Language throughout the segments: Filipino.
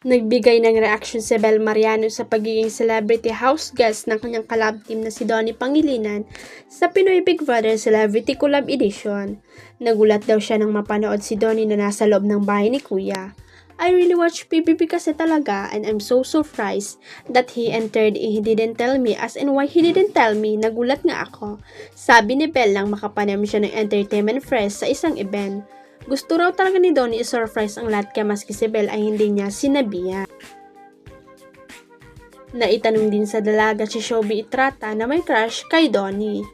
Nagbigay ng reaksyon si Bel Mariano sa pagiging celebrity house guest ng kanyang collab team na si Donnie Pangilinan sa Pinoy Big Brother Celebrity Collab Edition. Nagulat daw siya nang mapanood si Donnie na nasa loob ng bahay ni Kuya. I really watch PBB kasi talaga and I'm so surprised that he entered and he didn't tell me as in why he didn't tell me, nagulat nga ako. Sabi ni Bel nang makapanayam siya ng Entertainment Fresh sa isang event. Gusto raw talaga ni Donnie i-surprise ang lahat kaya maski si Bel ay hindi niya sinabihan. Naitanong din sa dalaga si Showby Itrata na may crush kay Donnie.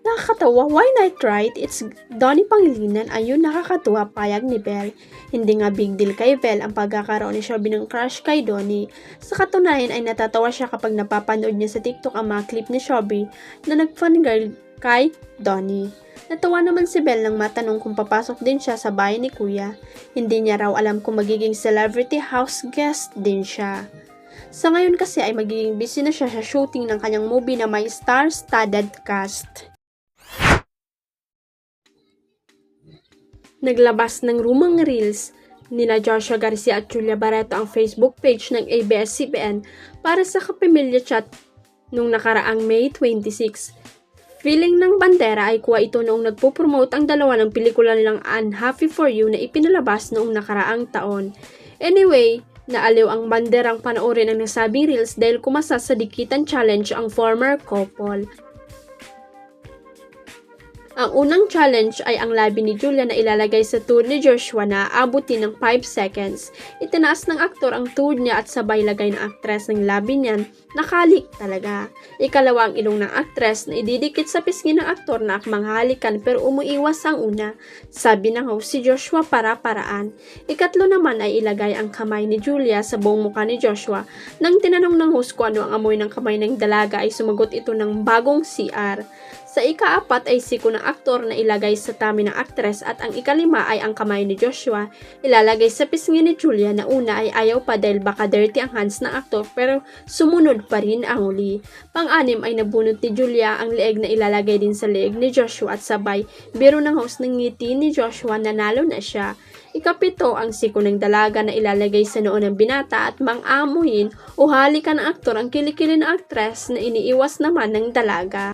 Nakakatawa, why not right? It's Donnie Pangilinan, ayun nakakatuwa payag ni Bel. Hindi nga big deal kay Bel ang pagkakaroon ni Showby ng crush kay Donnie. Sa katunayan ay natatawa siya kapag napapanood niya sa TikTok ang mga clip ni Showby na nag-fangirl kay Donnie. Natawa naman si Bel nang matanong kung papasok din siya sa bahay ni Kuya. Hindi niya raw alam kung magiging celebrity house guest din siya. Sa ngayon kasi ay magiging busy na siya sa shooting ng kanyang movie na may star-studded cast. Naglabas ng rumang reels nina Joshua Garcia at Julia Barreto ang Facebook page ng ABS-CBN para sa kapamilya chat nung nakaraang May 26. Feeling ng bandera ay kuha ito noong nagpo-promote ang dalawa ng pelikula nilang Unhappy For You na ipinalabas noong nakaraang taon. Anyway, naaliw ang banderang panoorin ang nasabing reels dahil kumasa sa dikitan challenge ang former couple. Ang unang challenge ay ang labi ni Julia na ilalagay sa tuhod ni Joshua na aabutin ng 5 seconds. Itinaas ng aktor ang tuhod niya at sabay lagay ng aktres ng labi niyan. Nakalik talaga. Ikalawa ang ilong ng aktres na ididikit sa pisngi ng aktor na akmang halikan pero umuiwas ang una. Sabi ng host si Joshua para-paraan. Ikatlo naman ay ilagay ang kamay ni Julia sa buong mukha ni Joshua. Nang tinanong ng host kung ano ang amoy ng kamay ng dalaga ay sumagot ito ng bagong CR. Sa ikaapat ay siko ng aktor na ilagay sa tami ng aktres at ang ikalima ay ang kamay ni Joshua ilalagay sa pisngi ni Julia na una ay ayaw pa dahil baka dirty ang hands ng aktor pero sumunod pa rin ang uli. Pang-anim ay nabunot ni Julia ang leeg na ilalagay din sa leeg ni Joshua at sabay biro ng host ng ngiti ni Joshua nanalo na siya. Ikapito ang siko ng dalaga na ilalagay sa noo ng binata at mang-amuyin o halikan ng aktor ang kilikili ng aktres na iniiwas naman ng dalaga.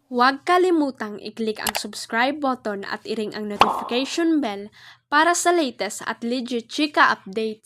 Huwag kalimutang i-click ang subscribe button at i-ring ang notification bell para sa latest at legit chika updates.